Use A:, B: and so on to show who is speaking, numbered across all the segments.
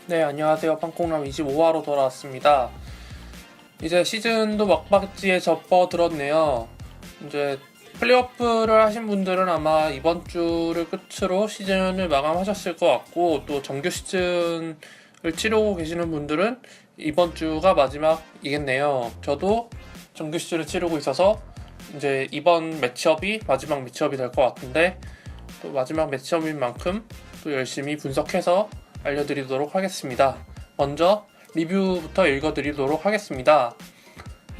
A: 네, 안녕하세요. 빵콩남 25화로 돌아왔습니다. 이제 시즌도 막바지에 접어들었네요. 이제 플레이오프를 하신 분들은 아마 이번 주를 끝으로 시즌을 마감하셨을 것 같고, 또 정규 시즌을 치르고 계시는 분들은 이번 주가 마지막이겠네요. 저도 정규 시즌을 치르고 있어서 이제 이번 매치업이 마지막 매치업이 될 것 같은데, 또 마지막 매치업인 만큼 또 열심히 분석해서 알려드리도록 하겠습니다. 먼저 리뷰부터 읽어드리도록 하겠습니다.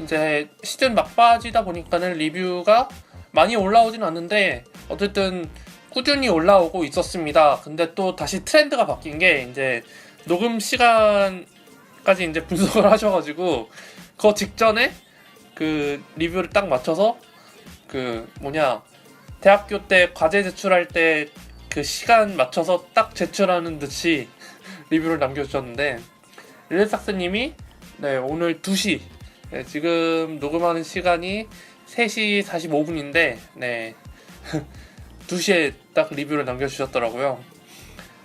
A: 이제 시즌 막바지다 보니까는 리뷰가 많이 올라오진 않는데 어쨌든 꾸준히 올라오고 있었습니다. 근데 또 다시 트렌드가 바뀐 게 이제 녹음 시간까지 이제 분석을 하셔가지고 그 직전에 그 리뷰를 딱 맞춰서 대학교 때 과제 제출할 때 그 시간 맞춰서 딱 제출하는 듯이 리뷰를 남겨주셨는데, 릴삭스님이 오늘 2시, 지금 녹음하는 시간이 3시 45분인데 2시에 딱 리뷰를 남겨주셨더라고요.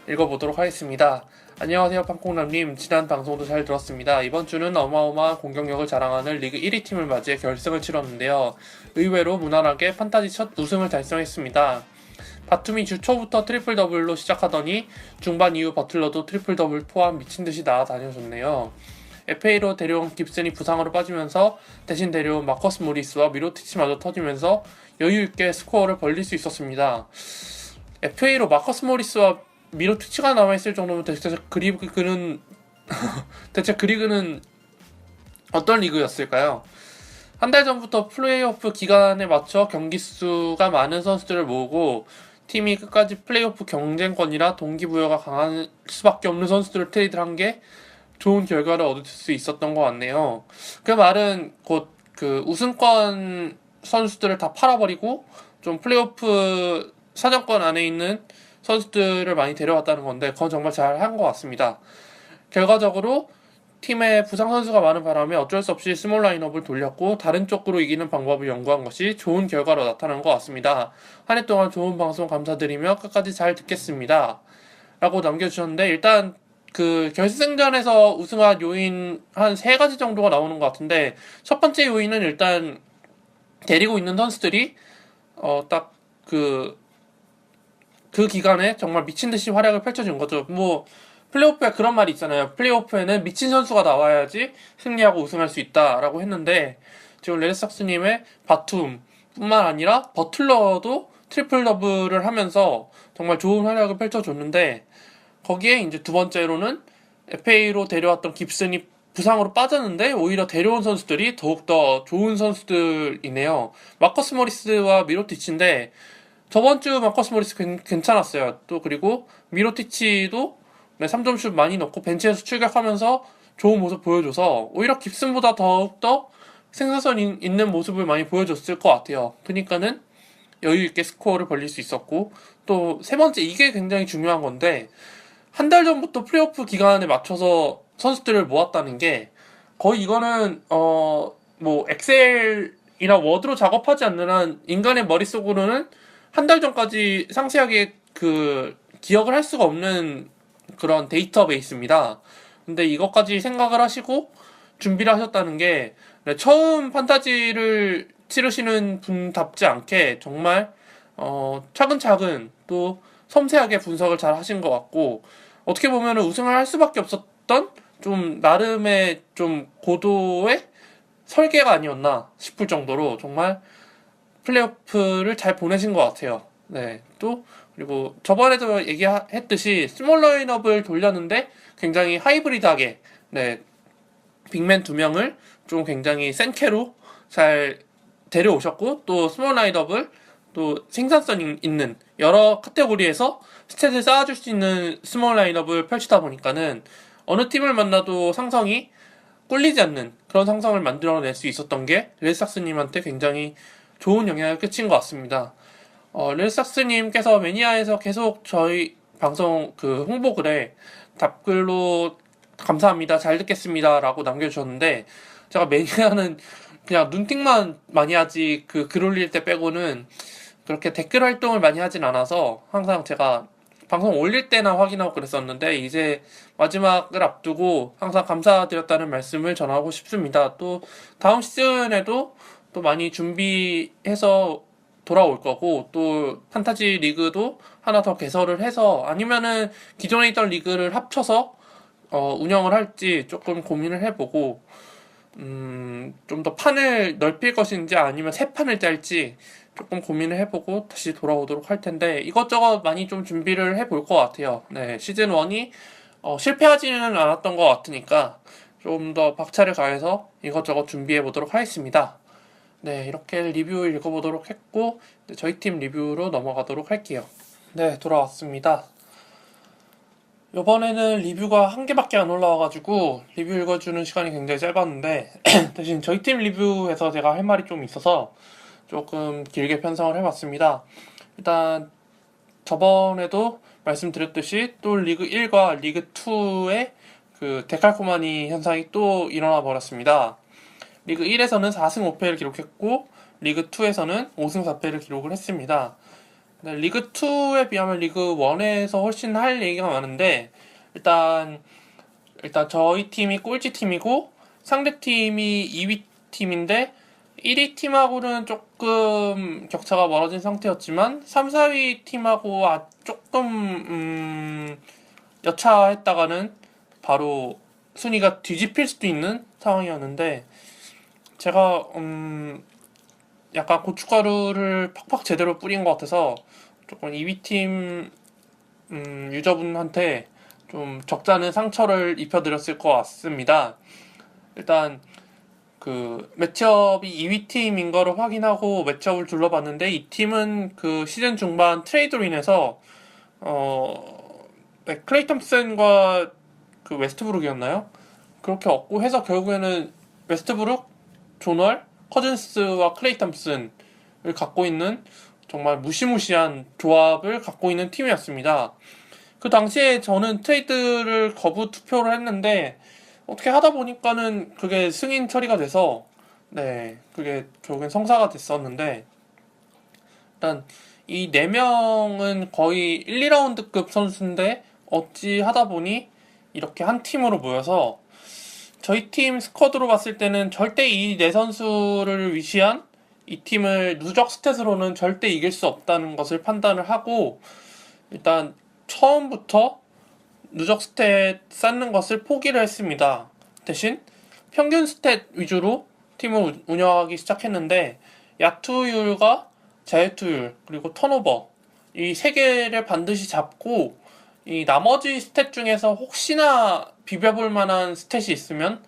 A: 읽어보도록 하겠습니다. 안녕하세요, 팡콩남님. 지난 방송도 잘 들었습니다. 이번 주는 어마어마한 공격력을 자랑하는 리그 1위 팀을 맞이해 결승을 치렀는데요. 의외로 무난하게 판타지 첫 우승을 달성했습니다. 바툼이 주 초부터 트리플 더블로 시작하더니 중반 이후 버틀러도 트리플 더블 포함 미친듯이 날아다녀줬네요. FA로 데려온 깁슨이 부상으로 빠지면서 대신 데려온 마커스 모리스와 미로티치마저 터지면서 여유있게 스코어를 벌릴 수 있었습니다. FA로 마커스 모리스와 미로티치가 남아있을 정도면 대체 그 리그는 어떤 리그였을까요? 한 달 전부터 플레이오프 기간에 맞춰 경기 수가 많은 선수들을 모으고 팀이 끝까지 플레이오프 경쟁권이라 동기부여가 강할 수밖에 없는 선수들을 트레이드한 게 좋은 결과를 얻을 수 있었던 것 같네요. 그 말은 곧 그 우승권 선수들을 다 팔아버리고 좀 플레이오프 사정권 안에 있는 선수들을 많이 데려왔다는 건데, 그건 정말 잘 한 것 같습니다. 결과적으로 팀에 부상 선수가 많은 바람에 어쩔 수 없이 스몰 라인업을 돌렸고 다른 쪽으로 이기는 방법을 연구한 것이 좋은 결과로 나타난 것 같습니다. 한 해 동안 좋은 방송 감사드리며 끝까지 잘 듣겠습니다. 라고 남겨주셨는데, 일단 그 결승전에서 우승한 요인 한 3가지 정도가 나오는 것 같은데, 첫 번째 요인은 일단 데리고 있는 선수들이 딱 그 기간에 정말 미친듯이 활약을 펼쳐준 거죠. 플레이오프에 그런 말이 있잖아요. 플레이오프에는 미친 선수가 나와야지 승리하고 우승할 수 있다라고 했는데, 지금 레드삭스님의 바툼 뿐만 아니라 버틀러도 트리플 더블을 하면서 정말 좋은 활약을 펼쳐줬는데, 거기에 이제 두 번째로는 FA로 데려왔던 깁슨이 부상으로 빠졌는데 오히려 데려온 선수들이 더욱더 좋은 선수들이네요. 마커스 모리스와 미로티치인데, 저번 주 마커스 모리스 괜찮았어요. 또 그리고 미로티치도 3점슛 많이 넣고 벤치에서 출격하면서 좋은 모습 보여줘서 오히려 깁슨보다 더욱더 생산성 있는 모습을 많이 보여줬을 것 같아요. 그러니까는 여유있게 스코어를 벌릴 수 있었고, 또 세 번째, 이게 굉장히 중요한 건데, 한 달 전부터 플레이오프 기간에 맞춰서 선수들을 모았다는 게 거의 이거는 엑셀이나 워드로 작업하지 않는 한 인간의 머릿속으로는 한 달 전까지 상세하게 기억을 할 수가 없는 그런 데이터베이스입니다. 근데 이것까지 생각을 하시고 준비를 하셨다는 게 처음 판타지를 치르시는 분답지 않게 정말 차근차근 또 섬세하게 분석을 잘 하신 것 같고, 어떻게 보면 우승을 할 수밖에 없었던 좀 나름의 좀 고도의 설계가 아니었나 싶을 정도로 정말 플레이오프를 잘 보내신 것 같아요. 또 그리고 저번에도 얘기했듯이 스몰 라인업을 돌렸는데 굉장히 하이브리드하게 빅맨 2명을 좀 굉장히 센 캐로 잘 데려오셨고, 또 스몰 라인업을 또 생산성 있는 여러 카테고리에서 스탯을 쌓아줄 수 있는 스몰 라인업을 펼치다 보니까는 어느 팀을 만나도 상성이 꿀리지 않는 그런 상성을 만들어낼 수 있었던 게 레드삭스님한테 굉장히 좋은 영향을 끼친 것 같습니다. 레드삭스님께서 매니아에서 계속 저희 방송 홍보글에 답글로 감사합니다, 잘 듣겠습니다 라고 남겨주셨는데, 제가 매니아는 그냥 눈팅만 많이 하지 글 올릴 때 빼고는 그렇게 댓글 활동을 많이 하진 않아서 항상 제가 방송 올릴 때나 확인하고 그랬었는데 이제 마지막을 앞두고 항상 감사드렸다는 말씀을 전하고 싶습니다. 또 다음 시즌에도 또 많이 준비해서 돌아올 거고, 또 판타지 리그도 하나 더 개설을 해서, 아니면은 기존에 있던 리그를 합쳐서 운영을 할지 조금 고민을 해보고, 좀 더 판을 넓힐 것인지 아니면 새 판을 짤지 조금 고민을 해보고 다시 돌아오도록 할 텐데, 이것저것 많이 좀 준비를 해볼 것 같아요. 네, 시즌 1이 실패하지는 않았던 것 같으니까 좀 더 박차를 가해서 이것저것 준비해 보도록 하겠습니다. 네, 이렇게 리뷰 읽어보도록 했고, 저희 팀 리뷰로 넘어가도록 할게요. 네, 돌아왔습니다. 이번에는 리뷰가 한 개밖에 안 올라와가지고 리뷰 읽어주는 시간이 굉장히 짧았는데 대신 저희 팀 리뷰에서 제가 할 말이 좀 있어서 조금 길게 편성을 해봤습니다. 일단 저번에도 말씀드렸듯이 또 리그 1과 리그 2의 그 데칼코마니 현상이 또 일어나 버렸습니다. 리그 1에서는 4승 5패를 기록했고 리그 2에서는 5승 4패를 기록을 했습니다. 리그 2에 비하면 리그 1에서 훨씬 할 얘기가 많은데, 일단 저희 팀이 꼴찌 팀이고 상대 팀이 2위 팀인데 1위 팀하고는 조금 격차가 멀어진 상태였지만 3, 4위 팀하고 조금 여차했다가는 바로 순위가 뒤집힐 수도 있는 상황이었는데, 제가 약간 고춧가루를 팍팍 제대로 뿌린 것 같아서 조금 2위 팀 유저분한테 좀 적잖은 상처를 입혀드렸을 것 같습니다. 일단 그 매치업이 2위 팀인 거를 확인하고 매치업을 둘러봤는데, 이 팀은 그 시즌 중반 트레이드로 인해서 클레이 톰슨과 그 웨스트브룩이었나요? 그렇게 얻고 해서 결국에는 웨스트브룩, 존월, 커즌스와 클레이 톰슨을 갖고 있는 정말 무시무시한 조합을 갖고 있는 팀이었습니다. 그 당시에 저는 트레이드를 거부 투표를 했는데 어떻게 하다 보니까는 그게 승인 처리가 돼서, 네, 그게 결국엔 성사가 됐었는데, 일단 이 4명은 거의 1, 2라운드급 선수인데 어찌 하다 보니 이렇게 한 팀으로 모여서, 저희 팀 스쿼드로 봤을 때는 절대 이 4선수를 위시한 이 팀을 누적 스탯으로는 절대 이길 수 없다는 것을 판단을 하고, 일단 처음부터 누적 스탯 쌓는 것을 포기를 했습니다. 대신 평균 스탯 위주로 팀을 운영하기 시작했는데, 야투율과 자유투율 그리고 턴오버, 이 3개를 반드시 잡고 이 나머지 스탯 중에서 혹시나 비벼볼 만한 스탯이 있으면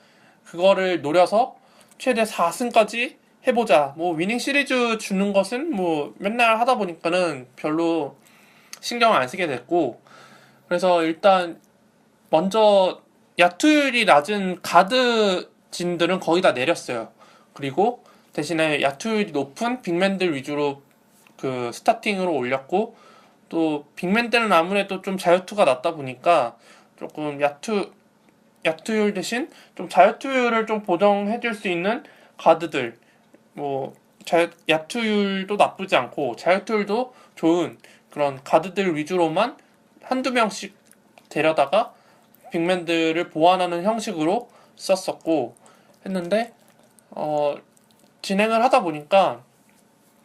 A: 그거를 노려서 최대 4승까지 해보자. 뭐 위닝 시리즈 주는 것은 뭐 맨날 하다 보니까는 별로 신경을 안 쓰게 됐고, 그래서 일단 먼저 야투율이 낮은 가드진들은 거의 다 내렸어요. 그리고 대신에 야투율이 높은 빅맨들 위주로 그 스타팅으로 올렸고, 또 빅맨들은 아무래도 좀 자유투가 낮다 보니까 조금 야투율 대신 좀 자유투율을 좀 보정해줄 수 있는 가드들, 뭐 야투율도 나쁘지 않고 자유투율도 좋은 그런 가드들 위주로만 한두 명씩 데려다가 빅맨들을 보완하는 형식으로 썼었고 했는데, 진행을 하다 보니까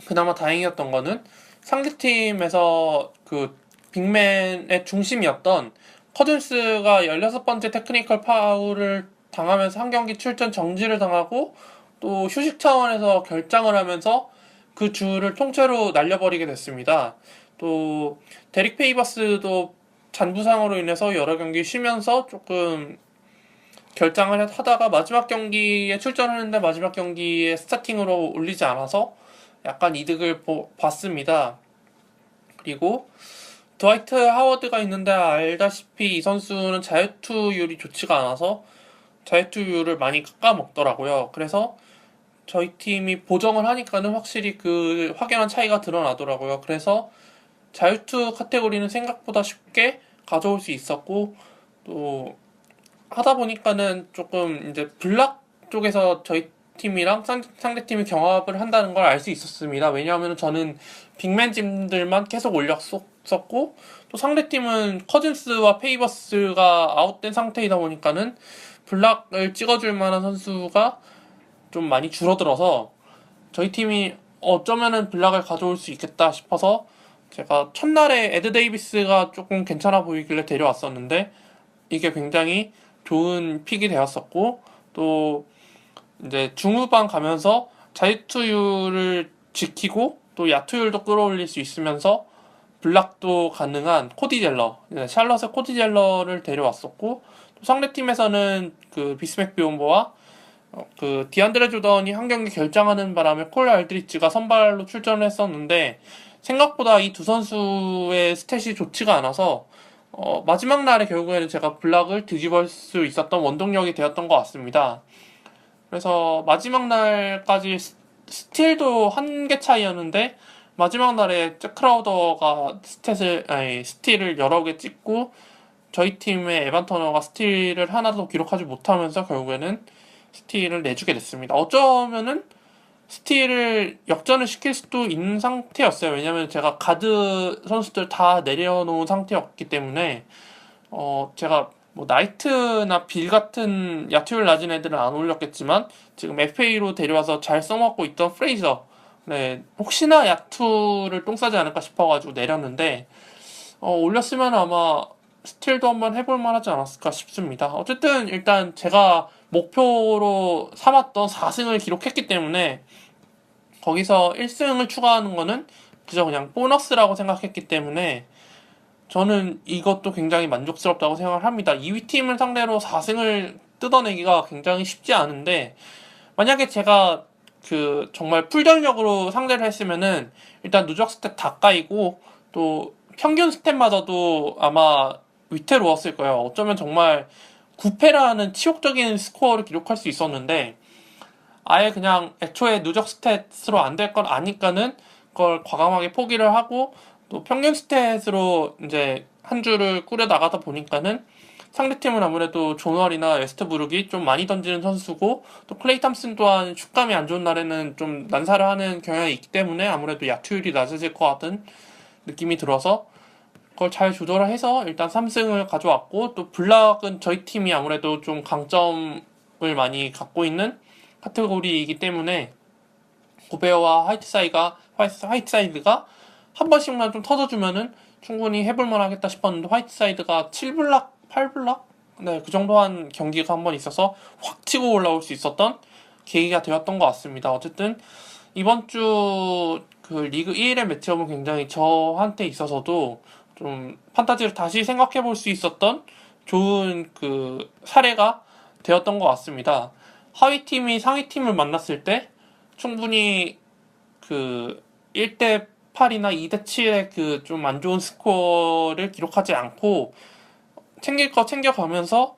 A: 그나마 다행이었던 거는 상대팀에서 그 빅맨의 중심이었던 커즌스가 16번째 테크니컬 파울을 당하면서 한 경기 출전 정지를 당하고, 또 휴식 차원에서 결장을 하면서 그 주를 통째로 날려버리게 됐습니다. 또 데릭 페이버스도 잔부상으로 인해서 여러 경기 쉬면서 조금 결장을 하다가 마지막 경기에 출전하는데 마지막 경기에 스타팅으로 올리지 않아서 약간 이득을 봤습니다. 그리고 드와이트 하워드가 있는데 알다시피 이 선수는 자유투율이 좋지가 않아서 자유투율을 많이 깎아먹더라고요. 그래서 저희 팀이 보정을 하니까는 확실히 그 확연한 차이가 드러나더라고요. 그래서 자유투 카테고리는 생각보다 쉽게 가져올 수 있었고, 또 하다 보니까는 조금 이제 블락 쪽에서 저희 팀이랑 상대팀이 경합을 한다는 걸 알 수 있었습니다. 왜냐하면 저는 빅맨 짐들만 계속 올렸었고, 또 상대팀은 커즌스와 페이버스가 아웃된 상태이다 보니까는 블락을 찍어줄 만한 선수가 좀 많이 줄어들어서 저희 팀이 어쩌면은 블락을 가져올 수 있겠다 싶어서 제가 첫날에 에드 데이비스가 조금 괜찮아 보이길래 데려왔었는데 이게 굉장히 좋은 픽이 되었었고, 또 이제 중후반 가면서 자유투율을 지키고 또 야투율도 끌어올릴 수 있으면서 블락도 가능한 코디 젤러, 샬럿의 코디 젤러를 데려왔었고, 또 상대팀에서는 그 비스맥 비온보와 그 디안드레 조던이 한 경기 결장하는 바람에 콜 알드리치가 선발로 출전을 했었는데 생각보다 이 두 선수의 스탯이 좋지가 않아서 마지막 날에 결국에는 제가 블락을 뒤집을 수 있었던 원동력이 되었던 것 같습니다. 그래서 마지막 날까지 스틸도 한 개 차이였는데 마지막 날에 잭 크라우더가 스틸을 여러 개 찍고 저희 팀의 에반 터너가 스틸을 하나도 기록하지 못하면서 결국에는 스틸을 내주게 됐습니다. 어쩌면은 스틸을 역전을 시킬 수도 있는 상태였어요. 왜냐면 제가 가드 선수들 다 내려놓은 상태였기 때문에 제가 뭐 나이트나 빌 같은 야투율 낮은 애들은 안 올렸겠지만 지금 FA로 데려와서 잘 써먹고 있던 프레이저, 네, 혹시나 야투를 똥 싸지 않을까 싶어가지고 내렸는데 올렸으면 아마 스틸도 한번 해볼 만하지 않았을까 싶습니다. 어쨌든 일단 제가 목표로 삼았던 4승을 기록했기 때문에 거기서 1승을 추가하는 거는 그저 그냥 보너스라고 생각했기 때문에 저는 이것도 굉장히 만족스럽다고 생각을 합니다. 2위 팀을 상대로 4승을 뜯어내기가 굉장히 쉽지 않은데 만약에 제가 그 정말 풀전력으로 상대를 했으면은 일단 누적 스탯 다 까이고 또 평균 스탯마저도 아마 위태로웠을 거예요. 어쩌면 정말 9패라는 치욕적인 스코어를 기록할 수 있었는데 아예 그냥 애초에 누적 스탯으로 안 될 걸 아니까는 그걸 과감하게 포기를 하고 또 평균 스탯으로 이제 한 주를 꾸려 나가다 보니까는 상대팀은 아무래도 존월이나 웨스트브룩이 좀 많이 던지는 선수고 또 클레이 탐슨 또한 슛감이 안 좋은 날에는 좀 난사를 하는 경향이 있기 때문에 아무래도 야투율이 낮아질 것 같은 느낌이 들어서 그걸 잘 조절을 해서 일단 3승을 가져왔고 또 블락은 저희 팀이 아무래도 좀 강점을 많이 갖고 있는 카테고리이기 때문에 고베어와 화이트사이드가 한 번씩만 좀 터져주면은 충분히 해볼 만하겠다 싶었는데 화이트사이드가 7블락, 8블락? 네, 그 정도 한 경기가 한 번 있어서 확 치고 올라올 수 있었던 계기가 되었던 것 같습니다. 어쨌든 이번 주 그 리그 1의 매치업은 굉장히 저한테 있어서도 좀 판타지를 다시 생각해 볼 수 있었던 좋은 그 사례가 되었던 것 같습니다. 하위 팀이 상위 팀을 만났을 때 충분히 그 1대 8이나 2대 7의 그 좀 안 좋은 스코어를 기록하지 않고 챙길 거 챙겨가면서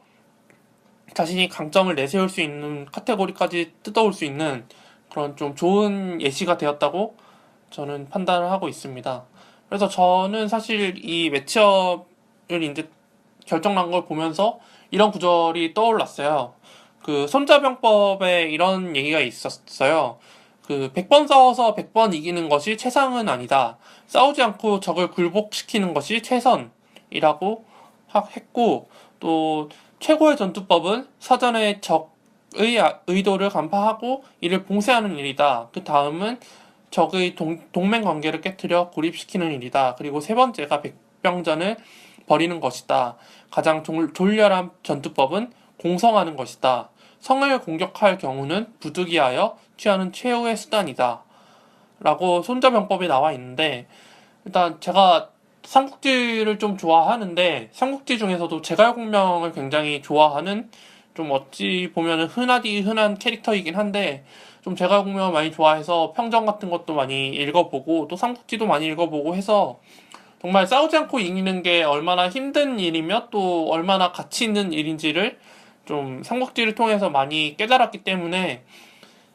A: 자신이 강점을 내세울 수 있는 카테고리까지 뜯어올 수 있는 그런 좀 좋은 예시가 되었다고 저는 판단을 하고 있습니다. 그래서 저는 사실 이 매치업을 이제 결정난 걸 보면서 이런 구절이 떠올랐어요. 그 손자병법에 이런 얘기가 있었어요. 그 100번 싸워서 100번 이기는 것이 최상은 아니다. 싸우지 않고 적을 굴복시키는 것이 최선이라고 했고 또 최고의 전투법은 사전에 적의 의도를 간파하고 이를 봉쇄하는 일이다. 그 다음은 적의 동맹 관계를 깨뜨려 고립시키는 일이다. 그리고 세 번째가 백병전을 벌이는 것이다. 가장 졸렬한 전투법은 공성하는 것이다. 성을 공격할 경우는 부득이하여 취하는 최후의 수단이다. 라고 손자병법이 나와 있는데 일단 제가 삼국지를 좀 좋아하는데 삼국지 중에서도 제갈공명을 굉장히 좋아하는 좀 어찌 보면 흔하디 흔한 캐릭터이긴 한데 좀 제갈공명을 많이 좋아해서 평전 같은 것도 많이 읽어보고 또 삼국지도 많이 읽어보고 해서 정말 싸우지 않고 이기는 게 얼마나 힘든 일이며 또 얼마나 가치 있는 일인지를 좀 삼국지를 통해서 많이 깨달았기 때문에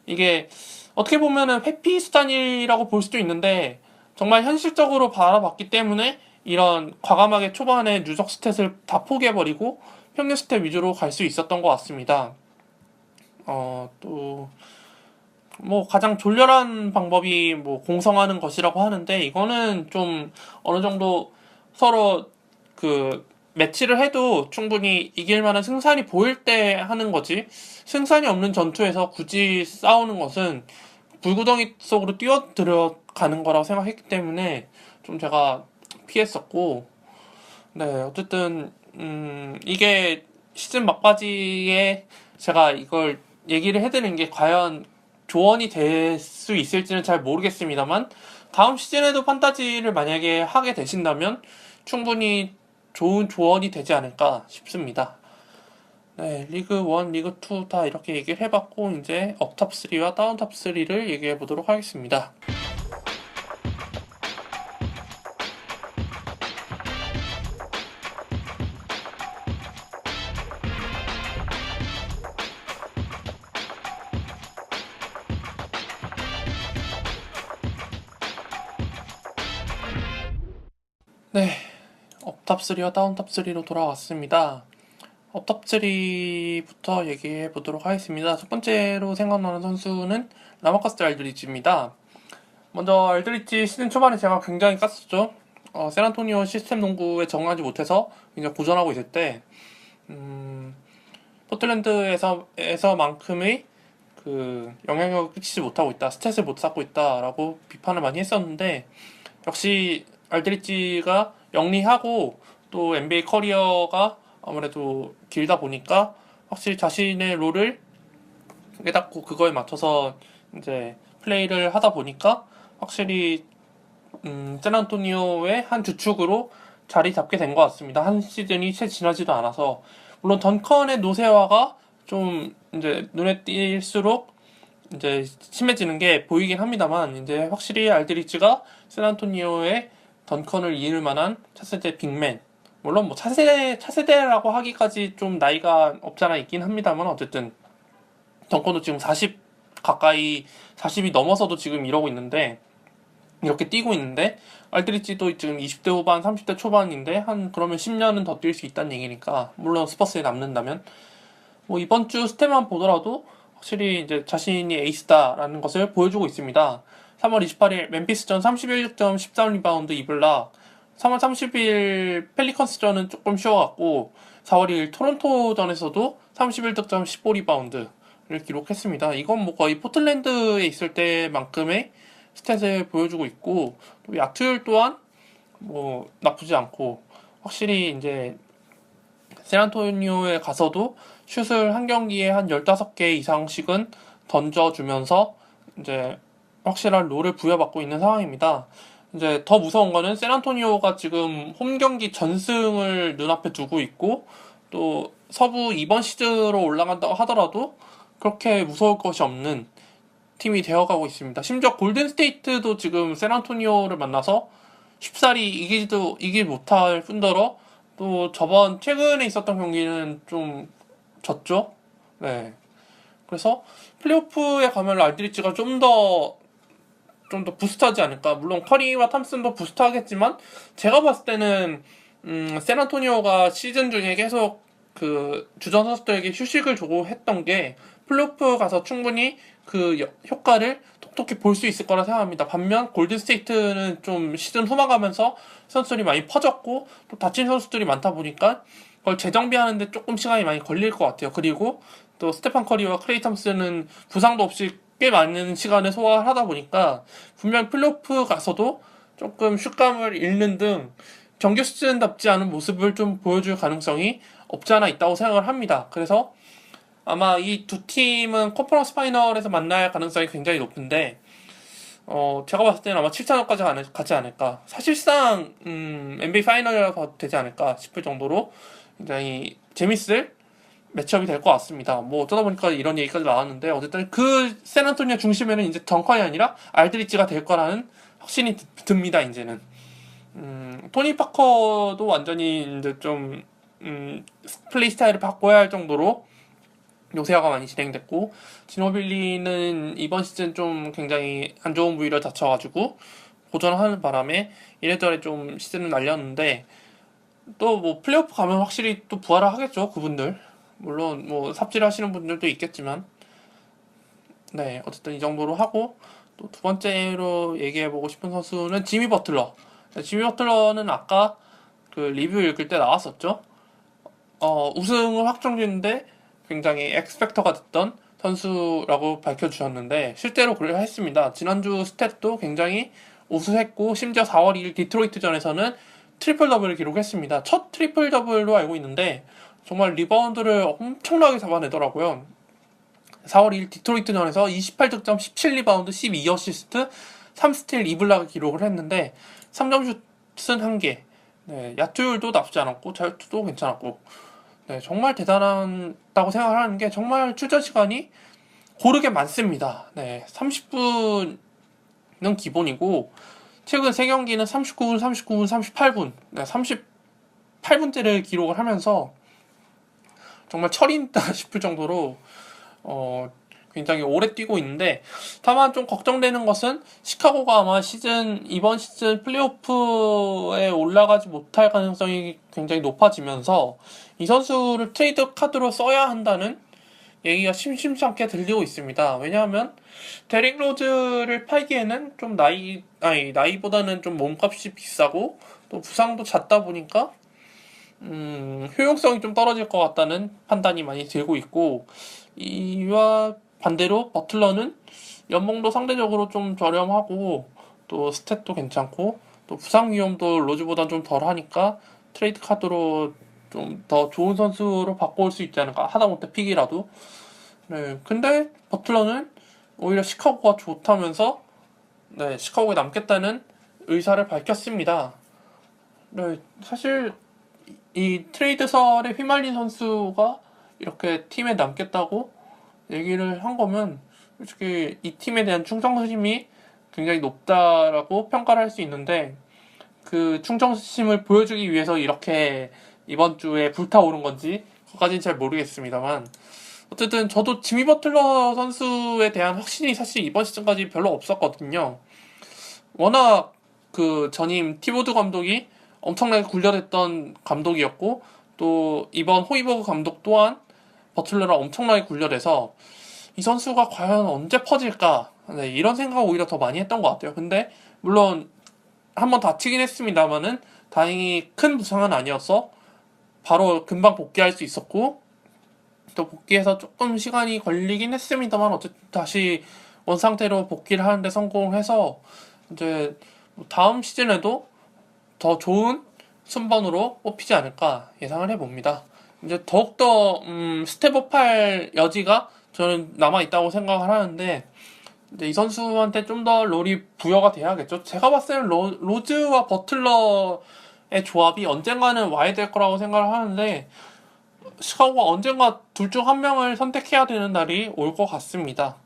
A: 이게 어떻게 보면은 회피 수단이라고 볼 수도 있는데 정말 현실적으로 바라봤기 때문에 이런 과감하게 초반에 누적 스탯을 다 포기해버리고 평균 스탯 위주로 갈 수 있었던 것 같습니다. 또 뭐 가장 졸렬한 방법이 뭐 공성하는 것이라고 하는데 이거는 좀 어느 정도 서로 그 매치를 해도 충분히 이길 만한 승산이 보일 때 하는 거지. 승산이 없는 전투에서 굳이 싸우는 것은 불구덩이 속으로 뛰어들어가는 거라고 생각했기 때문에 좀 제가 피했었고, 네, 어쨌든, 이게 시즌 막바지에 제가 이걸 얘기를 해드리는 게 과연 조언이 될 수 있을지는 잘 모르겠습니다만, 다음 시즌에도 판타지를 만약에 하게 되신다면 충분히 좋은 조언이 되지 않을까 싶습니다. 네, 리그 1, 리그 2 다 이렇게 얘기를 해봤고, 이제 업탑 3와 다운탑 3를 얘기해 보도록 하겠습니다. 네, 업탑 3와 다운탑 3로 돌아왔습니다. 업탑 3부터 얘기해 보도록 하겠습니다. 첫 번째로 생각나는 선수는 라마카스 알드리치입니다. 먼저 알드리치 시즌 초반에 제가 굉장히 깠었죠. 샌안토니오 시스템 농구에 적응하지 못해서 굉장히 고전하고 있을 때 포틀랜드에서만큼의 그 영향력을 끼치지 못하고 있다, 스탯을 못 쌓고 있다라고 비판을 많이 했었는데, 역시 알드리치가 영리하고 또 NBA 커리어가 아무래도 길다 보니까 확실히 자신의 롤을 깨닫고 그거에 맞춰서 이제 플레이를 하다 보니까 확실히 샌안토니오의 한 주축으로 자리 잡게 된 것 같습니다. 한 시즌이 채 지나지도 않아서. 물론 던컨의 노쇠화가 좀 이제 눈에 띌수록 이제 심해지는 게 보이긴 합니다만, 이제 확실히 알드리치가 샌안토니오의 던컨을 이을 만한 차세대 빅맨, 물론 뭐 차세대라고 하기까지 좀 나이가 없잖아 있긴 합니다만, 어쨌든 덩컨도 지금 40 가까이, 40이 넘어서도 지금 이러고 있는데, 이렇게 뛰고 있는데, 알드리치도 지금 20대 후반, 30대 초반인데 한 그러면 10년은 더 뛸 수 있다는 얘기니까, 물론 스퍼스에 남는다면, 뭐 이번 주 스탯만 보더라도 확실히 이제 자신이 에이스다라는 것을 보여주고 있습니다. 3월 28일 멤피스전 31득점 13리바운드 2블락, 3월 30일 펠리컨스전은 조금 쉬어갔고, 4월 2일 토론토전에서도 31득점 15리바운드를 기록했습니다. 이건 뭐 거의 포틀랜드에 있을 때만큼의 스탯을 보여주고 있고, 또 야투율 또한 뭐 나쁘지 않고, 확실히 이제 샌안토니오에 가서도 슛을 한 경기에 한 15개 이상씩은 던져주면서 이제 확실한 롤을 부여받고 있는 상황입니다. 이제 더 무서운 거는 샌안토니오가 지금 홈 경기 전승을 눈앞에 두고 있고, 또 서부 2번 시드로 올라간다고 하더라도 그렇게 무서울 것이 없는 팀이 되어가고 있습니다. 심지어 골든스테이트도 지금 샌안토니오를 만나서 쉽사리 이기지 못할 뿐더러 또 저번 최근에 있었던 경기는 좀 졌죠. 네. 그래서 플레이오프에 가면 알드리치가 좀 더 부스트하지 않을까. 물론 커리와 탐슨도 부스트하겠지만, 제가 봤을 때는 샌안토니오가 시즌 중에 계속 그 주전 선수들에게 휴식을 주고 했던 게 플레이오프 가서 충분히 그 효과를 톡톡히 볼 수 있을 거라 생각합니다. 반면 골든스테이트는 좀 시즌 후반가면서 선수들이 많이 퍼졌고 또 다친 선수들이 많다 보니까 그걸 재정비하는데 조금 시간이 많이 걸릴 것 같아요. 그리고 또 스테판 커리와 클레이 탐슨은 부상도 없이 꽤 많은 시간을 소화하다 보니까 분명 플레이오프 가서도 조금 슛감을 잃는 등 정규 시즌답지 않은 모습을 좀 보여줄 가능성이 없지 않아 있다고 생각을 합니다. 그래서 아마 이 두 팀은 컨퍼런스 파이널에서 만날 가능성이 굉장히 높은데, 제가 봤을 때는 아마 7차전까지 가지 않을까. 사실상 NBA 파이널이라고 봐도 되지 않을까 싶을 정도로 굉장히 재밌을 매치업이 될 것 같습니다. 뭐 어쩌다 보니까 이런 얘기까지 나왔는데, 어쨌든 그 샌안토니오 중심에는 이제 덩컨이 아니라 알드리치가 될 거라는 확신이 듭니다. 이제는 토니 파커도 완전히 이제 좀 플레이 스타일을 바꿔야 할 정도로 요새화가 많이 진행됐고, 지노빌리는 이번 시즌 좀 굉장히 안 좋은 부위를 다쳐가지고 고전하는 바람에 이래저래 좀 시즌을 날렸는데, 또 뭐 플레이오프 가면 확실히 또 부활을 하겠죠, 그분들. 물론 뭐 삽질 하시는 분들도 있겠지만, 네, 어쨌든 이 정도로 하고, 또 두 번째로 얘기해보고 싶은 선수는 지미 버틀러. 지미 버틀러는 아까 그 리뷰 읽을 때 나왔었죠. 우승을 확정짓는데 굉장히 엑스팩터가 됐던 선수라고 밝혀주셨는데 실제로 그래 했습니다. 지난주 스탯도 굉장히 우수했고 심지어 4월 2일 디트로이트전에서는 트리플 더블을 기록했습니다. 첫 트리플 더블로 알고 있는데 정말 리바운드를 엄청나게 잡아내더라고요. 4월 2일 디트로이트전에서 28득점, 17리바운드, 12어시스트, 3스틸 2블락을 기록을 했는데 3점 슛은 1개, 네, 야투율도 나쁘지 않았고 자유투도 괜찮았고, 네, 정말 대단하다고 생각하는 게 정말 출전 시간이 고르게 많습니다. 네, 30분은 기본이고 최근 3경기는 39분, 39분, 38분, 네, 38분째를 기록을 하면서 정말 철이 있다 싶을 정도로 굉장히 오래 뛰고 있는데, 다만 좀 걱정되는 것은 시카고가 아마 이번 시즌 플레이오프에 올라가지 못할 가능성이 굉장히 높아지면서 이 선수를 트레이드 카드로 써야 한다는 얘기가 심심치 않게 들리고 있습니다. 왜냐하면 데릭 로즈를 팔기에는 좀 나이보다는 좀 몸값이 비싸고 또 부상도 잦다 보니까 효용성이 좀 떨어질 것 같다는 판단이 많이 들고 있고, 이와 반대로 버틀러는 연봉도 상대적으로 좀 저렴하고 또 스탯도 괜찮고 또 부상 위험도 로즈보다 좀 덜 하니까 트레이드 카드로 좀 더 좋은 선수로 바꿔올 수 있지 않을까, 하다못해 픽이라도. 네, 근데 버틀러는 오히려 시카고가 좋다면서 네, 시카고에 남겠다는 의사를 밝혔습니다. 네, 사실 이 트레이드설에 휘말린 선수가 이렇게 팀에 남겠다고 얘기를 한 거면 솔직히 이 팀에 대한 충성심이 굉장히 높다라고 평가를 할 수 있는데, 그 충성심을 보여주기 위해서 이렇게 이번 주에 불타오른 건지 그것까지는 잘 모르겠습니다만, 어쨌든 저도 지미 버틀러 선수에 대한 확신이 사실 이번 시즌까지 별로 없었거든요. 워낙 그 전임 티보드 감독이 엄청나게 굴려댔던 감독이었고 또 이번 호이버그 감독 또한 버틀러를 엄청나게 굴려대서 이 선수가 과연 언제 퍼질까, 네, 이런 생각을 오히려 더 많이 했던 것 같아요. 근데 물론 한번 다치긴 했습니다만은 다행히 큰 부상은 아니어서 바로 금방 복귀할 수 있었고, 또 복귀해서 조금 시간이 걸리긴 했습니다만 어쨌든 다시 원상태로 복귀를 하는데 성공해서 이제 다음 시즌에도 더 좋은 순번으로 뽑히지 않을까 예상을 해봅니다. 이제 더욱더 스텝업할 여지가 저는 남아있다고 생각을 하는데, 이제 이 선수한테 좀 더 롤이 부여가 돼야겠죠. 제가 봤을 때는 로즈와 버틀러의 조합이 언젠가는 와야 될 거라고 생각을 하는데, 시카고가 언젠가 둘 중 한 명을 선택해야 되는 날이 올 것 같습니다.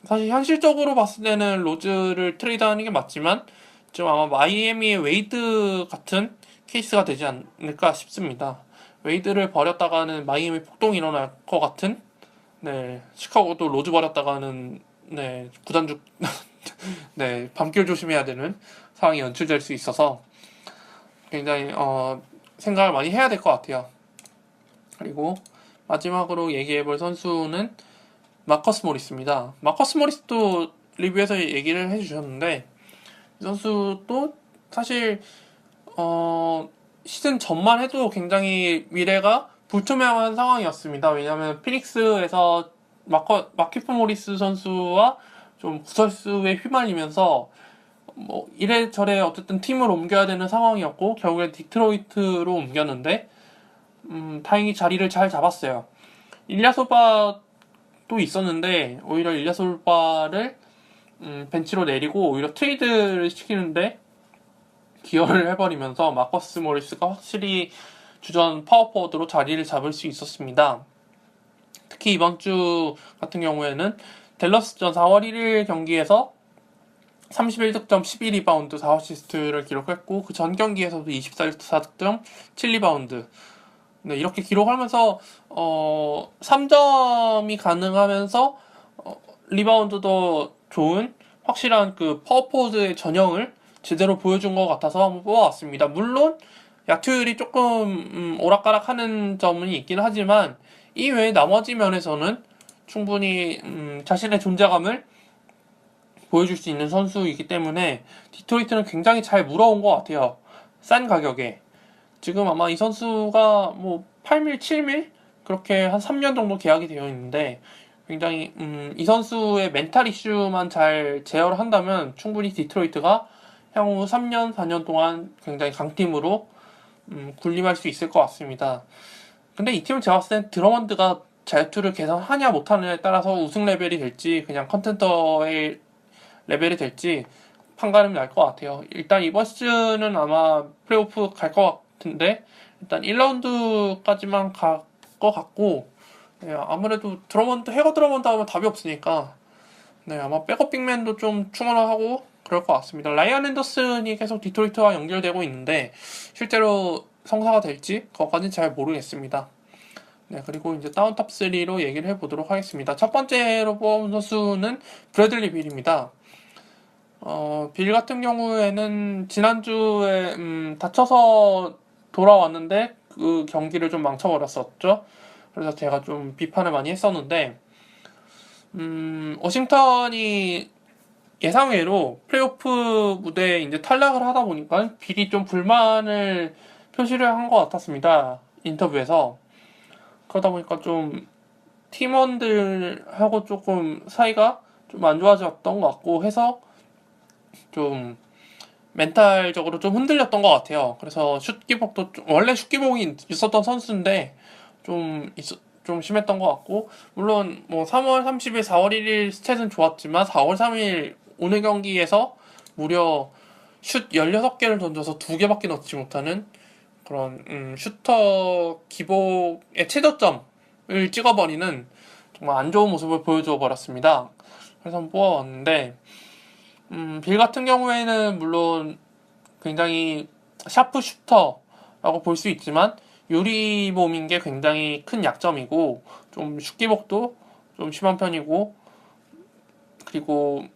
A: 사실 현실적으로 봤을 때는 로즈를 트레이드하는 게 맞지만 지금 아마 마이애미의 웨이드 같은 케이스가 되지 않을까 싶습니다. 웨이드를 버렸다가는 마이애미 폭동이 일어날 것 같은, 네, 시카고도 로즈 버렸다가는 네, 구단주 네, 밤길 조심해야 되는 상황이 연출될 수 있어서 굉장히 생각을 많이 해야 될 것 같아요. 그리고 마지막으로 얘기해볼 선수는 마커스 모리스입니다. 마커스 모리스도 리뷰에서 얘기를 해주셨는데, 이 선수도 사실 시즌 전만 해도 굉장히 미래가 불투명한 상황이었습니다. 왜냐하면 피닉스에서 마키프 모리스 선수와 좀 구설수에 휘말리면서 뭐 이래저래 어쨌든 팀을 옮겨야 되는 상황이었고 결국에 디트로이트로 옮겼는데 다행히 자리를 잘 잡았어요. 일야소바도 있었는데 오히려 일야소바를 벤치로 내리고 오히려 트레이드를 시키는데 기여를 해버리면서 마커스 모리스가 확실히 주전 파워포워드로 자리를 잡을 수 있었습니다. 특히 이번 주 같은 경우에는 댈러스전 4월 1일 경기에서 31득점, 12리바운드, 4어시스트를 기록했고 그 전 경기에서도 24득점, 7리바운드, 네, 이렇게 기록하면서 3점이 가능하면서 리바운드도 좋은 확실한 그 파워포워드의 전형을 제대로 보여준 것 같아서 한번 뽑아왔습니다. 물론 야투율이 조금 오락가락하는 점은 있긴 하지만 이외에 나머지 면에서는 충분히 자신의 존재감을 보여줄 수 있는 선수이기 때문에 디트로이트는 굉장히 잘 물어온 것 같아요. 싼 가격에 지금 아마 이 선수가 뭐 8밀, 7밀 그렇게 한 3년 정도 계약이 되어 있는데 굉장히 이 선수의 멘탈 이슈만 잘 제어를 한다면 충분히 디트로이트가 향후 3년, 4년 동안 굉장히 강팀으로 군림할 수 있을 것 같습니다. 근데 이 팀은 제가 봤을 땐 드러먼드가 자유투를 개선하냐 못하느냐에 따라서 우승 레벨이 될지 그냥 컨텐더의 레벨이 될지 판가름이 날 것 같아요. 일단 이번 시즌은 아마 플레이오프 갈 것 같은데 일단 1라운드까지만 갈 것 같고 네, 아무래도 해거 드러먼드 하면 답이 없으니까 네, 아마 백업 빅맨도 좀 충원을 하고 그럴 것 같습니다. 라이언 앤더슨이 계속 디트로이트와 연결되고 있는데 실제로 성사가 될지 그것까지는 잘 모르겠습니다. 네, 그리고 이제 다운탑 3로 얘기를 해보도록 하겠습니다. 첫 번째로 뽑은 선수는 브래들리 빌입니다. 빌 같은 경우에는 지난주에 다쳐서 돌아왔는데 그 경기를 좀 망쳐버렸었죠. 그래서 제가 좀 비판을 많이 했었는데 워싱턴이 예상외로 플레이오프 무대에 이제 탈락을 하다 보니까 빌이 좀 불만을 표시를 한 것 같았습니다. 인터뷰에서. 그러다 보니까 좀 팀원들하고 조금 사이가 좀 안 좋아졌던 것 같고 해서 좀 멘탈적으로 좀 흔들렸던 것 같아요. 그래서 슛기복도 원래 슛기복이 있었던 선수인데 좀 심했던 것 같고 물론 뭐 3월 30일, 4월 1일 스탯은 좋았지만 4월 3일 오늘 경기에서 무려 슛 16개를 던져서 2개밖에 넣지 못하는 그런 슈터 기복의 최저점을 찍어버리는 정말 안 좋은 모습을 보여줘 버렸습니다. 그래서 한번 뽑아봤는데 빌 같은 경우에는 물론 굉장히 샤프 슈터라고 볼 수 있지만 요리 몸인 게 굉장히 큰 약점이고 좀 슛기복도 좀 심한 편이고 그리고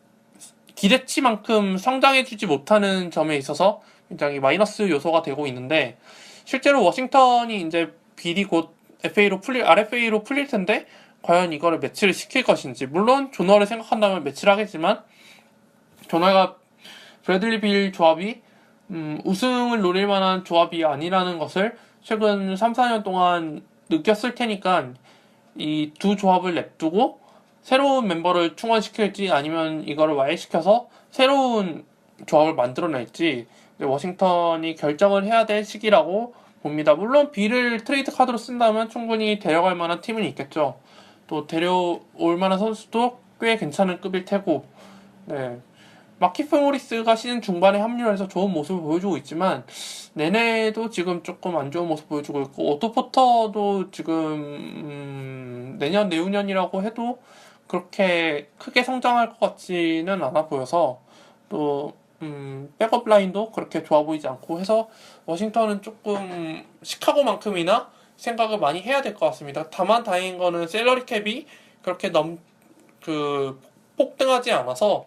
A: 기대치만큼 성장해주지 못하는 점에 있어서 굉장히 마이너스 요소가 되고 있는데 실제로 워싱턴이 이제 빌이 곧 RFA로 풀릴 텐데 과연 이거를 매치를 시킬 것인지 물론 조너를 생각한다면 매치를 하겠지만 조너가 브래들리 빌 조합이 우승을 노릴 만한 조합이 아니라는 것을 최근 3, 4년 동안 느꼈을 테니까 이 두 조합을 냅두고 새로운 멤버를 충원시킬지 아니면 이거를 와해시켜서 새로운 조합을 만들어낼지 워싱턴이 결정을 해야 될 시기라고 봅니다. 물론 빌을 트레이드 카드로 쓴다면 충분히 데려갈 만한 팀은 있겠죠. 또 데려올 만한 선수도 꽤 괜찮은 급일 테고 네. 마키프 모리스가 시즌 중반에 합류해서 좋은 모습을 보여주고 있지만 네네도 지금 조금 안 좋은 모습 보여주고 있고 오토 포터도 지금 내년 내후년이라고 해도 그렇게 크게 성장할 것 같지는 않아 보여서 또 백업 라인도 그렇게 좋아 보이지 않고 해서 워싱턴은 조금 시카고만큼이나 생각을 많이 해야 될 것 같습니다. 다만 다행인 거는 셀러리 캡이 그렇게 폭등하지 않아서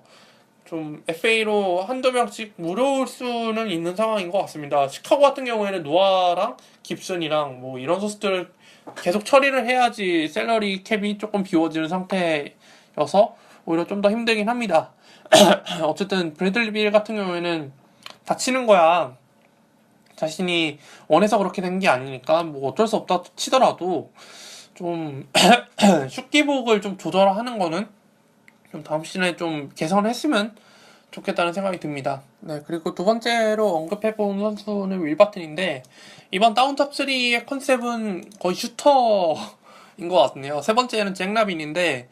A: 좀 FA로 한두 명씩 무료일 수는 있는 상황인 것 같습니다. 시카고 같은 경우에는 노아랑 깁슨이랑 뭐 이런 선수들을 계속 처리를 해야지 셀러리 캡이 조금 비워지는 상태여서 오히려 좀 더 힘들긴 합니다. 어쨌든 브래들리 빌 같은 경우에는 다치는 거야 자신이 원해서 그렇게 된 게 아니니까 뭐 어쩔 수 없다 치더라도 좀 슛기복을 좀 조절하는 거는 좀 다음 시즌에 좀 개선했으면 좋겠다는 생각이 듭니다. 네, 그리고 두 번째로 언급해본 선수는 윌 바튼인데 이번 다운탑 3의 컨셉은 거의 슈터인 것 같네요. 세 번째는 잭 라빈인데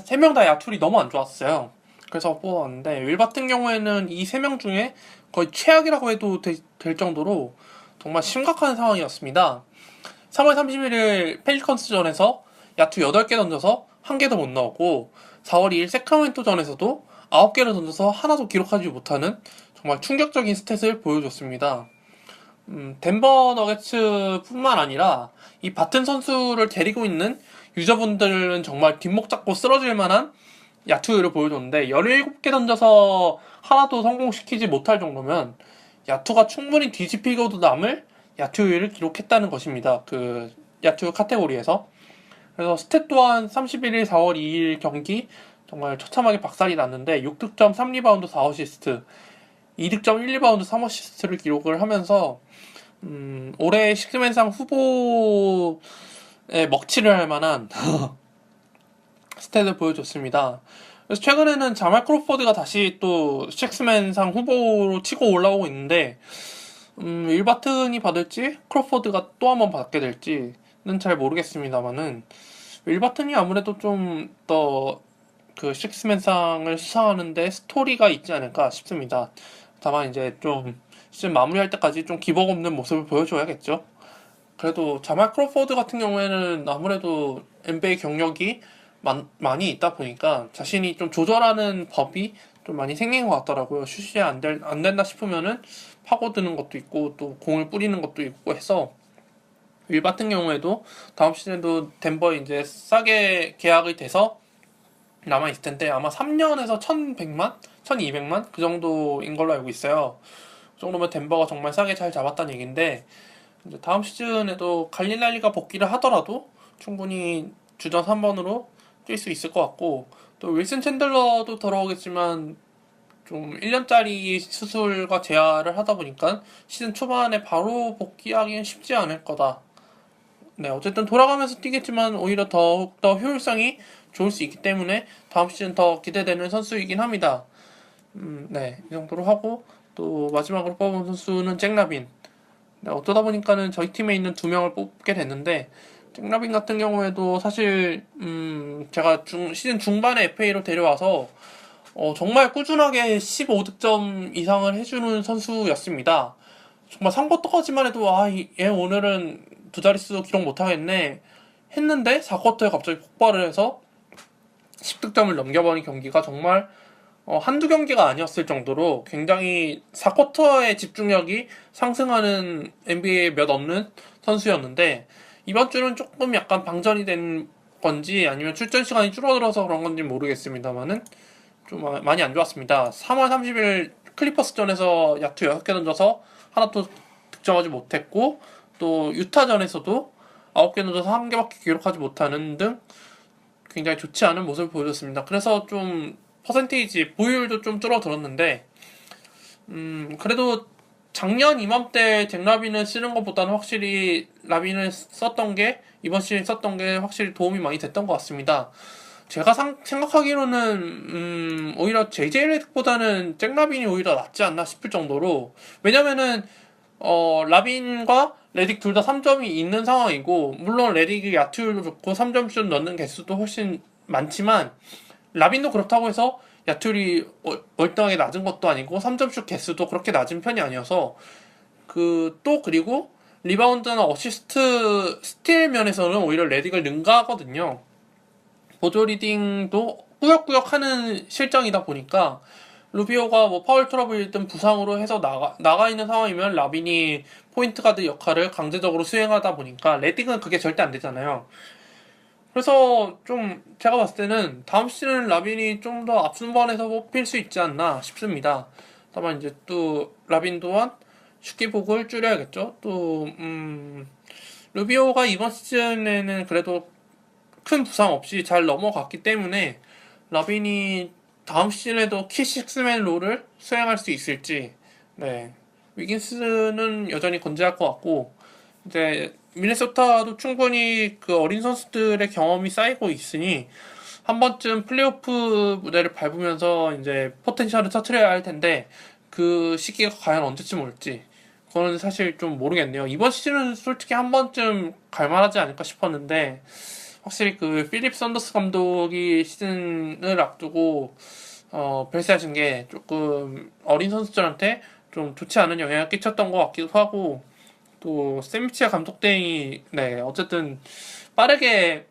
A: 세 명 다 야투리 너무 안 좋았어요. 그래서 뽑았는데 윌 바튼 경우에는 이 세 명 중에 거의 최악이라고 해도 될 정도로 정말 심각한 상황이었습니다. 3월 31일 펠리컨스전에서 야투 8개 던져서 1개도 못 넣었고 4월 2일 세크라멘토전에서도 9개를 던져서 하나도 기록하지 못하는 정말 충격적인 스탯을 보여줬습니다. 덴버 너게츠 뿐만 아니라 이 바튼 선수를 데리고 있는 유저분들은 정말 뒷목 잡고 쓰러질 만한 야투를 보여줬는데 17개 던져서 하나도 성공시키지 못할 정도면 야투가 충분히 뒤집히고도 남을 야투율을 기록했다는 것입니다. 그 야투 카테고리에서. 그래서 스탯 또한 31일, 4월 2일 경기 정말 처참하게 박살이 났는데 6득점, 3리바운드, 4어시스트 2득점 1리바운드 3어시스트를 기록을 하면서 올해 식스맨상 후보에 먹칠을 할 만한 스탯을 보여줬습니다. 그래서 최근에는 자말 크로포드가 다시 또 식스맨상 후보로 치고 올라오고 있는데 윌바튼이 받을지 크로포드가 또 한 번 받게 될지는 잘 모르겠습니다만은 윌바튼이 아무래도 좀 더 그 식스맨상을 수상하는데 스토리가 있지 않을까 싶습니다. 다만 이제 좀 시즌 마무리할 때까지 좀 기복 없는 모습을 보여줘야겠죠. 그래도 자말 크로포드 같은 경우에는 아무래도 NBA 경력이 많이 있다 보니까 자신이 좀 조절하는 법이 좀 많이 생긴 것 같더라고요. 슛이 안 된다 싶으면은 파고드는 것도 있고 또 공을 뿌리는 것도 있고 해서 윌 같은 경우에도 다음 시즌에도 덴버에 이제 싸게 계약이 돼서 남아 있을 텐데 아마 3년에서 1,100만, 1,200만 그 정도인 걸로 알고 있어요. 그 정도면 덴버가 정말 싸게 잘 잡았다는 얘기인데 이제 다음 시즌에도 갈릴랄리가 복귀를 하더라도 충분히 주전 3번으로 뛸 수 있을 것 같고 또 윌슨 챈들러도 돌아오겠지만 좀 1년짜리 수술과 재활을 하다 보니까 시즌 초반에 바로 복귀하기는 쉽지 않을 거다. 네, 어쨌든 돌아가면서 뛰겠지만 오히려 더욱더 효율성이 좋을 수 있기 때문에 다음 시즌 더 기대되는 선수이긴 합니다. 네, 이 정도로 하고 또 마지막으로 뽑은 선수는 잭 라빈. 네, 어쩌다 보니까는 저희 팀에 있는 두 명을 뽑게 됐는데 잭 라빈 같은 경우에도 사실 제가 시즌 중반에 FA로 데려와서 정말 꾸준하게 15득점 이상을 해주는 선수였습니다. 정말 3쿼터까지만 해도 얘 오늘은 두 자릿수 기록 못하겠네 했는데 4쿼터에 갑자기 폭발을 해서 10득점을 넘겨버린 경기가 정말 한두 경기가 아니었을 정도로 굉장히 4쿼터의 집중력이 상승하는 NBA에 몇 없는 선수였는데 이번 주는 조금 약간 방전이 된 건지 아니면 출전 시간이 줄어들어서 그런 건지 모르겠습니다만은 좀 많이 안 좋았습니다. 3월 30일 클리퍼스전에서 야투 6개 던져서 하나도 득점하지 못했고 또 유타전에서도 9개 던져서 1개밖에 기록하지 못하는 등 굉장히 좋지 않은 모습을 보여줬습니다. 그래서 좀 퍼센테이지 보유율도 좀 줄어들었는데 그래도 작년 이맘때 잭 라빈을 쓰는 것보다는 확실히 라빈을 썼던 게 이번 시즌 썼던 게 확실히 도움이 많이 됐던 것 같습니다. 제가 생각하기로는 오히려 JJ 레딕보다는 잭 라빈이 오히려 낫지 않나 싶을 정도로 왜냐면은 라빈과 레딕 둘 다 3점이 있는 상황이고 물론 레딕이 야투율도 좋고 3점슛 넣는 개수도 훨씬 많지만 라빈도 그렇다고 해서 야투율이 월등하게 낮은 것도 아니고 3점슛 개수도 그렇게 낮은 편이 아니어서 그리고 리바운드나 어시스트 스틸 면에서는 오히려 레딕을 능가하거든요. 보조 리딩도 꾸역꾸역 하는 실정이다 보니까 루비오가 뭐 파울 트러블이든 부상으로 해서 나가 있는 상황이면 라빈이 포인트 가드 역할을 강제적으로 수행하다 보니까 레딩은 그게 절대 안 되잖아요. 그래서 좀 제가 봤을 때는 다음 시즌은 라빈이 좀 더 앞순번에서 뽑힐 수 있지 않나 싶습니다. 다만 이제 또 라빈 또한 슛기복을 줄여야겠죠. 또 루비오가 이번 시즌에는 그래도 큰 부상 없이 잘 넘어갔기 때문에 라빈이 다음 시즌에도 키6맨 롤을 수행할 수 있을지 네 위긴스는 여전히 건재할 것 같고 이제 미네소타도 충분히 그 어린 선수들의 경험이 쌓이고 있으니 한 번쯤 플레이오프 무대를 밟으면서 이제 포텐셜을 터트려야 할 텐데 그 시기가 과연 언제쯤 올지 그거는 사실 좀 모르겠네요. 이번 시즌은 솔직히 한 번쯤 갈만하지 않을까 싶었는데 확실히 그 필립 썬더스 감독이 시즌을 앞두고 별세하신 게 조금 어린 선수들한테 좀 좋지 않은 영향을 끼쳤던 것 같기도 하고 또 세미치아 감독 대행이 네 어쨌든 빠르게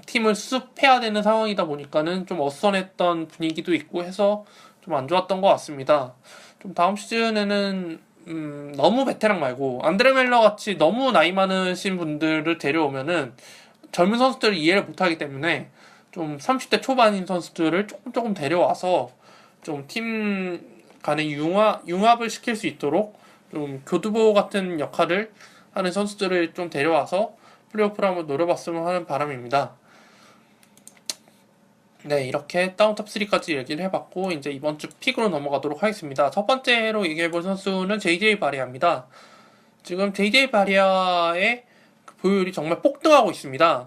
A: 팀을 수습해야 되는 상황이다 보니까는 좀 어수선했던 분위기도 있고 해서 좀 안 좋았던 것 같습니다. 좀 다음 시즌에는 너무 베테랑 말고 안드레 멜러 같이 너무 나이 많으신 분들을 데려오면은 젊은 선수들을 이해를 못하기 때문에 좀 30대 초반인 선수들을 조금 데려와서 좀 팀 간의 융합을 시킬 수 있도록 좀 교두보 같은 역할을 하는 선수들을 좀 데려와서 플레이오프를 한번 노려봤으면 하는 바람입니다. 네, 이렇게 다운탑 3까지 얘기를 해봤고, 이제 이번 주 픽으로 넘어가도록 하겠습니다. 첫 번째로 얘기해볼 선수는 JJ 바리아입니다. 지금 JJ 바리아의 보율이 정말 폭등하고 있습니다.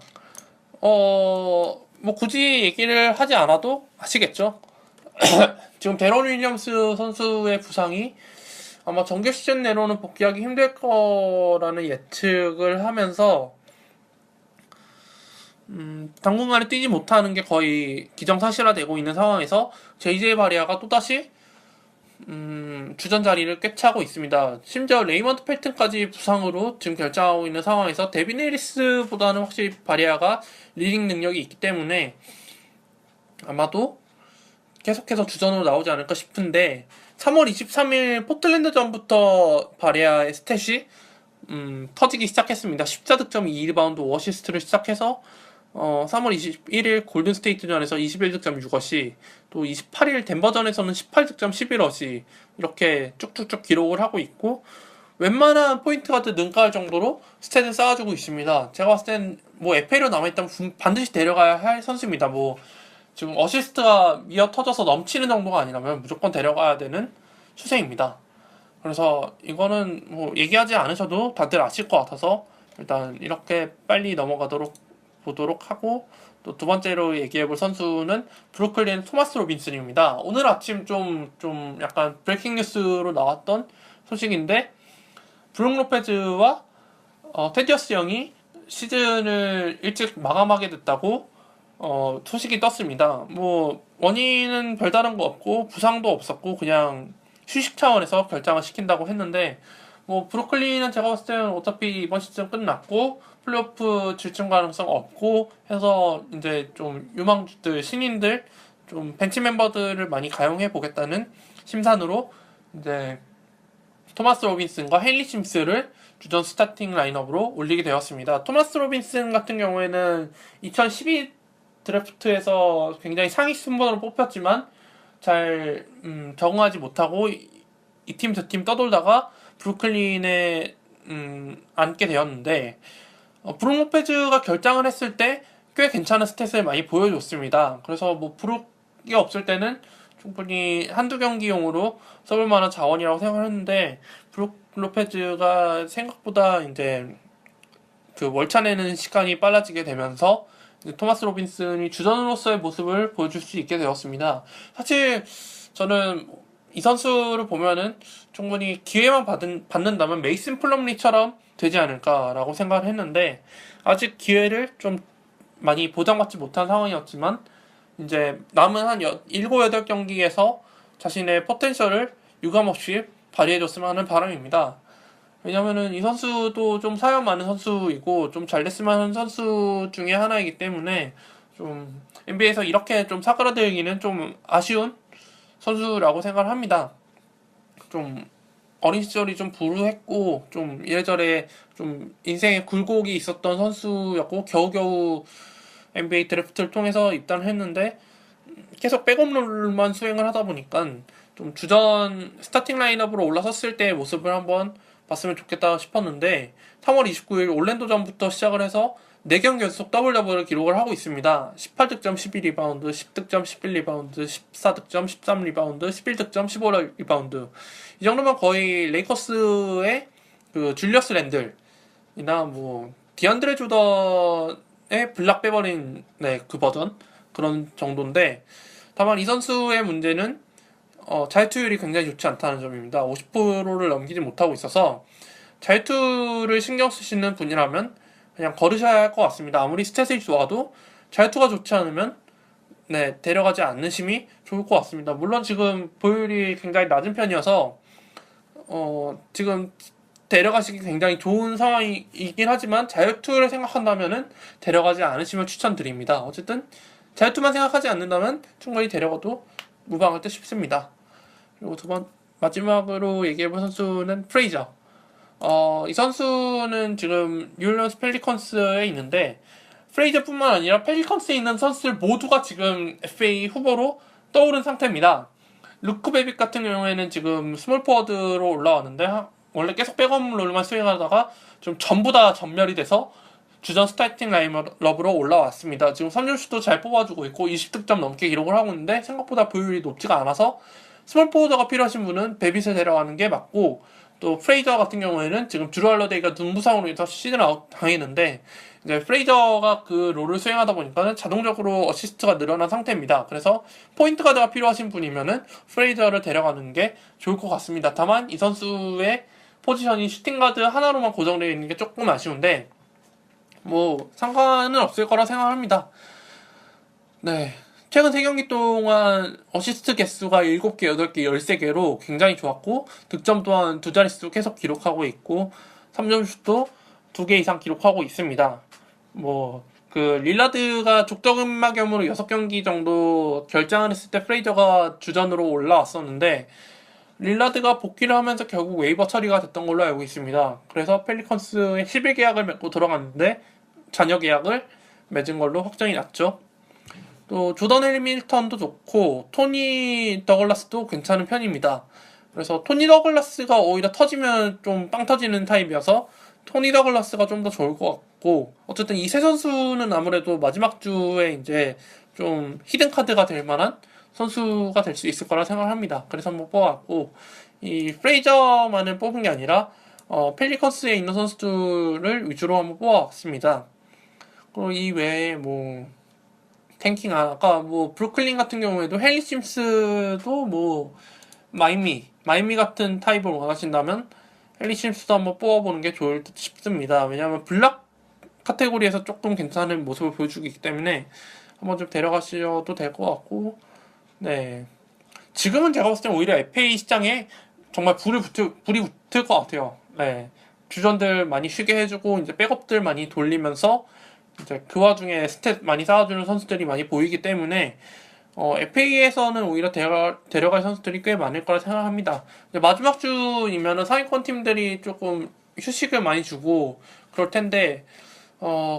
A: 뭐 굳이 얘기를 하지 않아도 아시겠죠? 지금 데런 윌리엄스 선수의 부상이 아마 정규 시즌 내로는 복귀하기 힘들 거라는 예측을 하면서 당분간에 뛰지 못하는 게 거의 기정사실화되고 있는 상황에서 JJ 바리아가 또다시 주전 자리를 꿰차고 있습니다. 심지어 레이먼드 펠튼까지 부상으로 지금 결정하고 있는 상황에서 데빈 해리스보다는 확실히 바리아가 리딩 능력이 있기 때문에 아마도 계속해서 주전으로 나오지 않을까 싶은데 3월 23일 포틀랜드전부터 바리아의 스탯이 터지기 시작했습니다. 14득점 2리바운드 5어시스트를 시작해서 3월 21일 골든스테이트전에서 21득점 6어시, 또 28일 덴버전에서는 18득점 11어시, 이렇게 쭉쭉쭉 기록을 하고 있고, 웬만한 포인트 가드 능가할 정도로 스탯을 쌓아주고 있습니다. 제가 봤을 땐 뭐 FA로 남아있다면 반드시 데려가야 할 선수입니다. 뭐 지금 어시스트가 미어 터져서 넘치는 정도가 아니라면 무조건 데려가야 되는 추세입니다. 그래서 이거는 뭐 얘기하지 않으셔도 다들 아실 것 같아서 일단 이렇게 빨리 넘어가도록 보도록 하고, 또 두 번째로 얘기해볼 선수는 브루클린 토마스 로빈슨입니다. 오늘 아침 좀 약간 브레이킹 뉴스로 나왔던 소식인데, 브룩 로페즈와 테디어스 영이 시즌을 일찍 마감하게 됐다고 소식이 떴습니다. 뭐 원인은 별다른 거 없고 부상도 없었고 그냥 휴식 차원에서 결장을 시킨다고 했는데, 뭐 브루클린은 제가 봤을 때는 어차피 이번 시즌 끝났고 플레이오프 질주 가능성 없고 해서 이제 좀 유망주들, 신인들, 좀 벤치 멤버들을 많이 가용해 보겠다는 심산으로 이제 토마스 로빈슨과 헤일리 심스를 주전 스타팅 라인업으로 올리게 되었습니다. 토마스 로빈슨 같은 경우에는 2012 드래프트에서 굉장히 상위 순번으로 뽑혔지만 잘 적응하지 못하고 이 팀 저 팀 떠돌다가 브루클린에 앉게 되었는데, 브룩 로페즈가 결장을 했을 때 꽤 괜찮은 스탯을 많이 보여줬습니다. 그래서 뭐 브룩이 없을 때는 충분히 한두 경기용으로 써볼 만한 자원이라고 생각을 했는데, 브룩 로페즈가 생각보다 이제 그 월차 내는 시간이 빨라지게 되면서 토마스 로빈슨이 주전으로서의 모습을 보여줄 수 있게 되었습니다. 사실 저는 이 선수를 보면은 충분히 기회만 받는다면 메이슨 플럼리처럼 되지 않을까라고 생각을 했는데, 아직 기회를 좀 많이 보장받지 못한 상황이었지만 이제 남은 한 7, 8경기에서 자신의 포텐셜을 유감없이 발휘해줬으면 하는 바람입니다. 왜냐면은 이 선수도 좀 사연 많은 선수이고 좀 잘 됐으면 하는 선수 중에 하나이기 때문에 좀 NBA에서 이렇게 좀 사그라들기는 좀 아쉬운 선수라고 생각을 합니다. 좀 어린 시절이 좀 불우했고 좀 이래저래 좀 인생에 굴곡이 있었던 선수였고 겨우겨우 NBA 드래프트를 통해서 입단을 했는데 계속 백업 롤만 수행을 하다 보니까 좀 주전 스타팅 라인업으로 올라섰을 때의 모습을 한번 봤으면 좋겠다 싶었는데, 3월 29일 올랜도전부터 시작을 해서 4경기 연속 더블 더블을 기록을 하고 있습니다. 18득점 12리바운드, 10득점 11리바운드, 14득점 13리바운드, 11득점 15리바운드. 이 정도면 거의 레이커스의 그 줄리어스 랜들이나 뭐 디안드레 조던의 블락 빼버린 그 버전, 그런 정도인데, 다만 이 선수의 문제는 자유투율이 굉장히 좋지 않다는 점입니다. 50%를 넘기지 못하고 있어서 자유투를 신경 쓰시는 분이라면 그냥 걸으셔야 할 것 같습니다. 아무리 스탯이 좋아도 자유투가 좋지 않으면 데려가지 않으심이 좋을 것 같습니다. 물론 지금 보율이 굉장히 낮은 편이어서 지금 데려가시기 굉장히 좋은 상황이긴 하지만 자유투를 생각한다면은 데려가지 않으시면 추천드립니다. 어쨌든 자유투만 생각하지 않는다면 충분히 데려가도 무방할 듯 싶습니다. 그리고 마지막으로 얘기해볼 선수는 프레이저. 이 선수는 지금 뉴올리언스 펠리컨스에 있는데, 프레이저뿐만 아니라 펠리컨스에 있는 선수들 모두가 지금 FA 후보로 떠오른 상태입니다. 루크 베빅 같은 경우에는 지금 스몰 포워드로 올라왔는데 원래 계속 백업 롤만 수행하다가 좀 전부 다 전멸이 돼서 주전 스타팅 라인업으로 올라왔습니다. 지금 3점슛도 잘 뽑아주고 있고 20득점 넘게 기록을 하고 있는데 생각보다 보율이 높지가 않아서 스몰 포워드가 필요하신 분은 베빗을 데려가는 게 맞고, 또 프레이저 같은 경우에는 지금 드루 할러데이가 눈부상으로 인해서 시즌 아웃 당했는데 이제 프레이저가 그 롤을 수행하다 보니까는 자동적으로 어시스트가 늘어난 상태입니다. 그래서 포인트 가드가 필요하신 분이면은 프레이저를 데려가는 게 좋을 것 같습니다. 다만 이 선수의 포지션이 슈팅 가드 하나로만 고정되어 있는 게 조금 아쉬운데 뭐 상관은 없을 거라 생각합니다. 네. 최근 3경기 동안 어시스트 개수가 7개, 8개, 13개로 굉장히 좋았고, 득점 또한 두 자릿수 계속 기록하고 있고, 3점슛도 2개 이상 기록하고 있습니다. 릴라드가 족저근막염으로 6경기 정도 결장을 했을 때 프레이저가 주전으로 올라왔었는데, 릴라드가 복귀를 하면서 결국 웨이버 처리가 됐던 걸로 알고 있습니다. 그래서 펠리컨스에 11계약을 맺고 들어갔는데, 잔여 계약을 맺은 걸로 확정이 났죠. 또 조던 해밀턴도 좋고 토니 더글라스도 괜찮은 편입니다. 그래서 토니 더글라스가 오히려 터지면 좀 빵 터지는 타입이어서 토니 더글라스가 좀 더 좋을 것 같고, 어쨌든 이 세 선수는 아무래도 마지막 주에 이제 좀 히든 카드가 될 만한 선수가 될 수 있을 거라 생각합니다. 그래서 한번 뽑아왔고, 이 프레이저만을 뽑은 게 아니라 펠리컨스에 있는 선수들을 위주로 한번 뽑아왔습니다. 그리고 이 외에 탱킹, 아까 브루클린 같은 경우에도 헨리 심스도 마이미 같은 타입을 원하신다면 헨리 심스도 한번 뽑아보는 게 좋을 듯 싶습니다. 왜냐하면 블락 카테고리에서 조금 괜찮은 모습을 보여주기 때문에 한번 좀 데려가셔도 될 것 같고, 네. 지금은 제가 봤을 때 오히려 FA 시장에 정말 불이 붙을 것 같아요. 네. 주전들 많이 쉬게 해주고, 이제 백업들 많이 돌리면서 이제 그 와중에 스탯 많이 쌓아주는 선수들이 많이 보이기 때문에 FA에서는 오히려 데려갈 선수들이 꽤 많을 거라 생각합니다. 마지막 주이면은 상위권 팀들이 조금 휴식을 많이 주고 그럴 텐데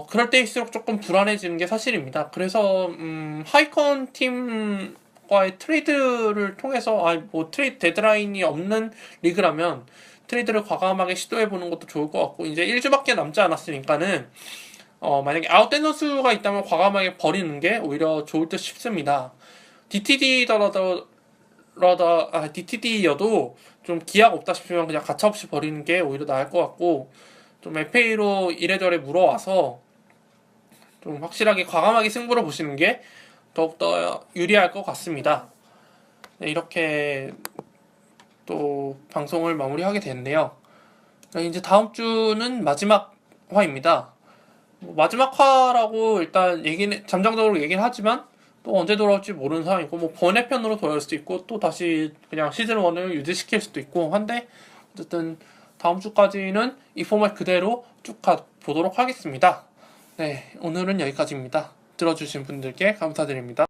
A: 그럴 때일수록 조금 불안해지는 게 사실입니다. 그래서 하위권 팀과의 트레이드를 통해서 트레이드 데드라인이 없는 리그라면 트레이드를 과감하게 시도해보는 것도 좋을 것 같고, 이제 1주밖에 남지 않았으니까는 만약에 아웃된 선수가 있다면 과감하게 버리는 게 오히려 좋을 듯 싶습니다. DTD여도 좀 기약 없다 싶으면 그냥 가차없이 버리는 게 오히려 나을 것 같고, 좀 FA로 이래저래 물어와서 좀 확실하게 과감하게 승부를 보시는 게 더욱더 유리할 것 같습니다. 네, 이렇게 또 방송을 마무리하게 됐네요. 이제 다음 주는 마지막 화입니다. 마지막 화라고 일단 잠정적으로 얘기는 하지만 또 언제 돌아올지 모르는 상황이고, 번외편으로 돌아올 수도 있고 또 다시 그냥 시즌 1을 유지시킬 수도 있고 한데, 어쨌든 다음 주까지는 이 포맷 그대로 쭉 보도록 하겠습니다. 네, 오늘은 여기까지입니다. 들어주신 분들께 감사드립니다.